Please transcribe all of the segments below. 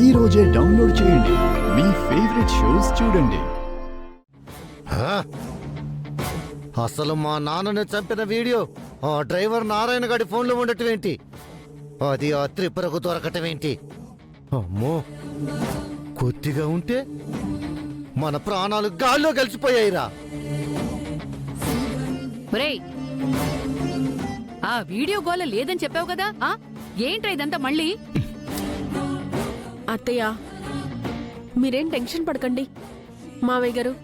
ఈ రోజే డౌన్లోడ్ చేయండి. మీ ఫేవరెట్ షోస్ చూడండి. అసలు మా నాన్నని చంపిన వీడియో ఆ డ్రైవర్ నారాయణ గారి ఫోన్లో ఉండటం ఏంటి? అది ఆ త్రిపురకు దొరకటం ఏంటి? అమ్మో, కొద్దిగా ఉంటే మన ప్రాణాలు గాల్లో కలిసిపోయాయిరా. ఒరేయ్, ఆ వీడియో గోల లేదని చెప్పావు కదా, ఏంట్రా ఇదంతా మళ్ళీ? అత్తయ్య, మీరేం టెన్షన్ పడకండి. మావయ్య గారు,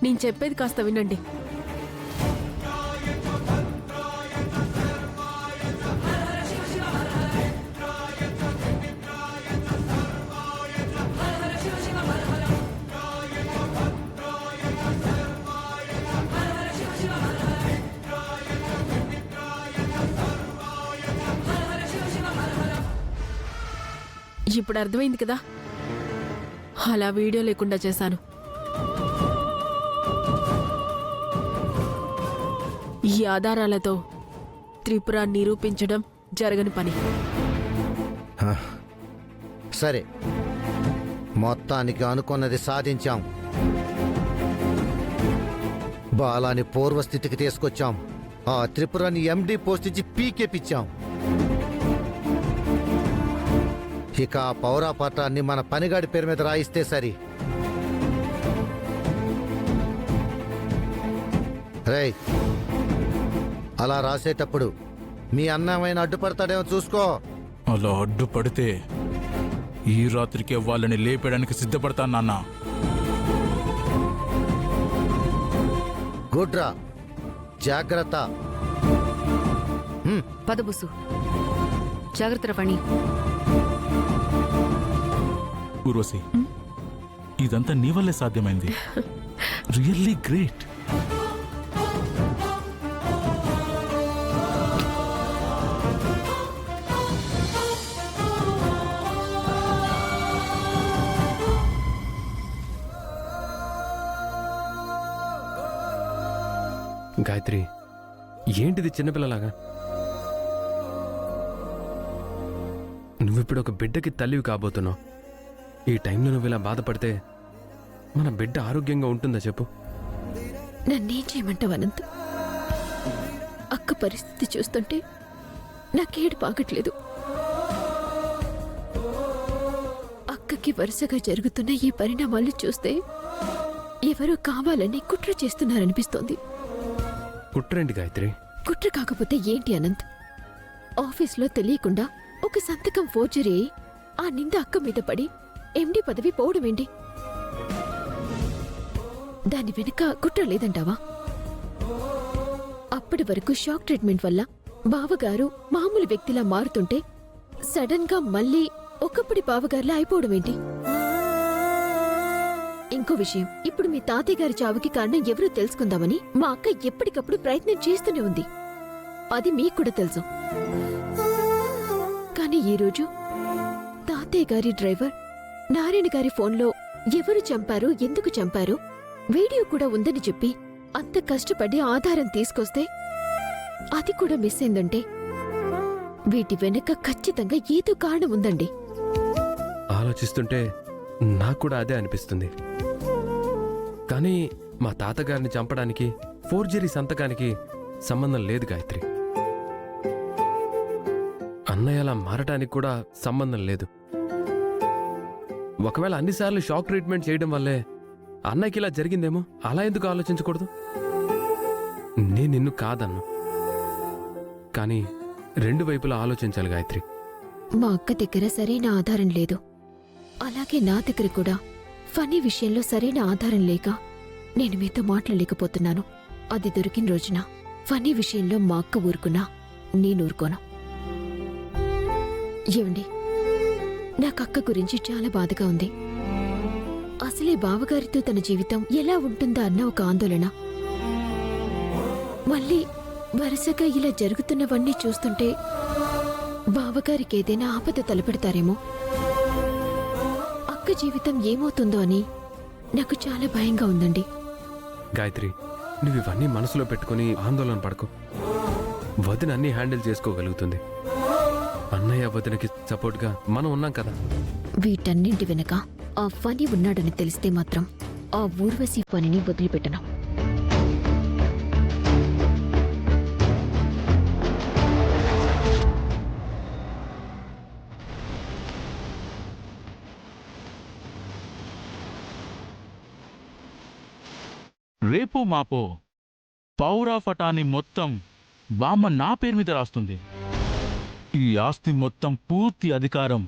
నేను చెప్పేది కాస్త వినండి. ఇప్పుడు అర్థమైంది కదా, అలా వీడియో లేకుండా చేశాను. ఈ ఆధారాలతో త్రిపుర నిరూపించడం జరగని పని. సరే, మొత్తానికి అనుకున్నది సాధించాం. బాలాని పూర్వస్థితికి తీసుకొచ్చాం. ఆ త్రిపురని ఎండి పోస్ట్ ఇచ్చి పీకేపిచ్చాం. ఇక ఆ పౌరాపట్టాన్ని మన పనిగాడి పేరు మీద రాయిస్తే సరి. రేయ్, అలా రాసేటప్పుడు మీ అన్నమైన అడ్డుపడతాడేమో చూసుకో. అలా అడ్డుపడితే ఈ రాత్రికే వాళ్ళని లేపేయడానికి సిద్ధపడతాను నాన్న. గుడ్రా, జాగ్రత్త. పదబుసు, జాగ్రత్త పని. ఊర్వశి, ఇదంతా నీ వల్లే సాధ్యమైంది. Really great. గాయత్రి, ఏంటిది చిన్నపిల్లలాగా? నువ్విప్పుడు ఒక బిడ్డకి తల్లివి కాబోతున్నావు. ఈ టైంలో నువ్వు ఇలా బాధపడితే మన బిడ్డ ఆరోగ్యంగా ఉంటుందా చెప్పు? నన్నేం చేయమంటావు అనంత్? అక్క పరిస్థితి చూస్తుంటే నాకేడు పాగట్లేదు. అక్కకి వరుసగా జరుగుతున్న ఈ పరిణామాలు చూస్తే ఎవరో కావాలని కుట్ర చేస్తున్నారనిపిస్తోంది. కుట్రేంటి గాయత్రి? కుట్ర కాకపోతే ఏంటి అనంత్? ఆఫీస్లో తెలియకుండా ఒక సంతకం ఫోర్జరీ అయి ఆ నింద అక్క మీద పడి ఎండి పదవి పోవడమేంటి? దాని వెనుక కుట్ర లేదంటావా? అప్పటి వరకు షాక్ ట్రీట్మెంట్ వల్ల బావగారు మామూలు వ్యక్తిలా మారుతుంటే సడన్ గా మళ్ళీ ఒకప్పటి బావగారిలా అయిపోవడమేంటి? ఇంకో విషయం, ఇప్పుడు మీ తాతయ్య గారి చావుకి కారణం ఎవరో తెలుసుకుందామని మా అక్క ఎప్పటికప్పుడు ప్రయత్నం చేస్తూనే ఉంది. అది మీకు కూడా తెలుసు. కానీ ఈరోజు తాతయ్య గారి డ్రైవర్ నారాయణ గారి ఫోన్లో ఎవరు చంపారు, ఎందుకు చంపారు, వీడియో కూడా ఉందని చెప్పి అంత కష్టపడి ఆధారం తీసుకొస్తే అది కూడా మిస్ అయిందంటే వీటి వెనక ఖచ్చితంగా ఏదో కారణం ఉందండి. ఆలోచిస్తుంటే నాకు కూడా అదే అనిపిస్తుంది. కానీ మా తాతగారిని చంపడానికి ఫోర్జరీ సంతకానికి సంబంధం లేదు గాయత్రి. అన్నయ్య అలా మారటానికి కూడా సంబంధం లేదు. ఒకవేళ అన్నిసార్లు షాక్ ట్రీట్మెంట్ చేయడం వల్లే అన్నయ్యకి ఇలా జరిగిందేమో. అలా ఎందుకు ఆలోచించకూడదు? నేను నిన్ను కాదన్ను, కానీ రెండు వైపులా ఆలోచించాలి గాయత్రి. మా అక్క దగ్గర సరైన ఆధారం లేదు, అలాగే నా దగ్గర కూడా ఫనీ విషయంలో సరైన ఆధారం లేక నేను మీతో మాట్లాడలేకపోతున్నాను. అది దొరికిన రోజున ఫనీ విషయంలో మా అక్క ఊరుకున్నా నేను ఊరుకోను. ఏమండి, నాకు అక్క గురించి చాలా బాధగా ఉంది. అసలే బావగారితో తన జీవితం ఎలా ఉంటుందా అన్న ఒక ఆందోళన. మళ్ళీ వరుసగా ఇలా జరుగుతున్నవన్నీ చూస్తుంటే బావగారికి ఏదైనా ఆపద తలపెడతారేమో. అక్క జీవితం ఏమవుతుందో అని నాకు చాలా భయంగా ఉందండి. గాయత్రి, నువ్వు ఇవన్నీ మనసులో పెట్టుకుని ఆందోళన పడకు. వదిన అన్ని హ్యాండిల్ చేసుకోగలుగుతుంది. అన్నయ్య వదినకి సపోర్ట్గా మనం ఉన్నాం కదా. వీటన్నింటి వెనక ఆ ఫనీ ఉన్నాడని తెలిస్తే మాత్రం ఆ ఊర్వశి ఫణిని వదిలిపెట్టను. రేపో మాపో పౌరా ఫటాని మొత్తం బామ్మ నా పేరు మీద రాస్తుంది. ఈ ఆస్తి మొత్తం పూర్తి అధికారం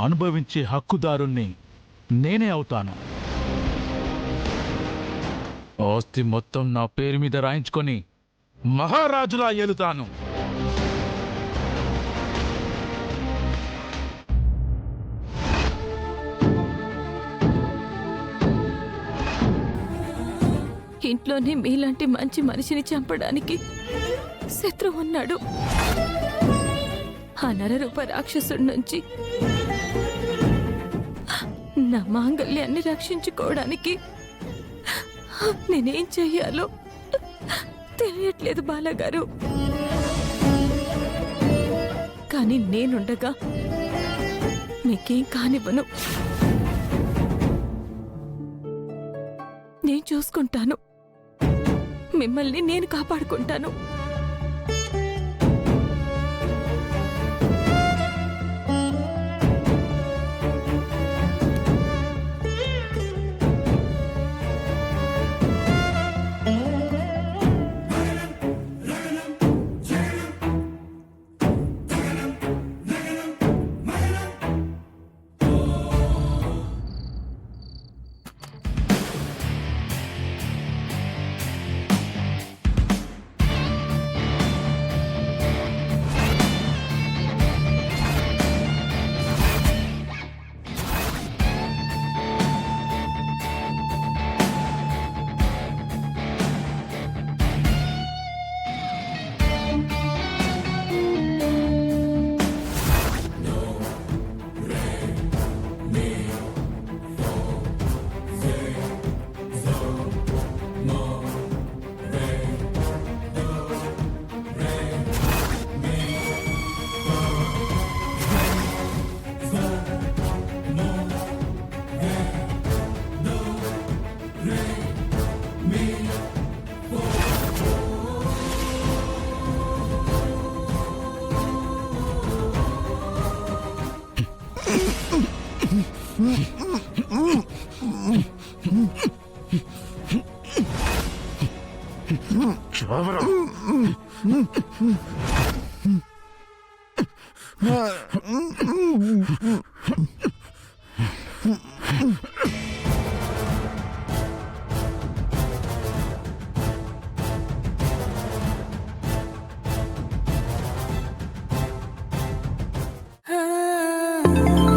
అనుభవించే హక్కుదారుణ్ణి నేనే అవుతాను. ఆస్తి మొత్తం నా పేరు మీద రాయించుకొని మహారాజులా ఏలుతాను. ఇంట్లోనే మీలాంటి మంచి మనిషిని చంపడానికి శత్రువు ఉన్నాడు. ఆ నరరూప రాక్షసుడి నుంచి నా మాంగల్యాన్ని రక్షించుకోవడానికి నేనేం చెయ్యాలో తెలియట్లేదు బాలగారు. కానీ నేనుండగా మీకేం కానివ్వను. నేను చూసుకుంటాను. మిమ్మల్ని నేను కాపాడుకుంటాను. ఆ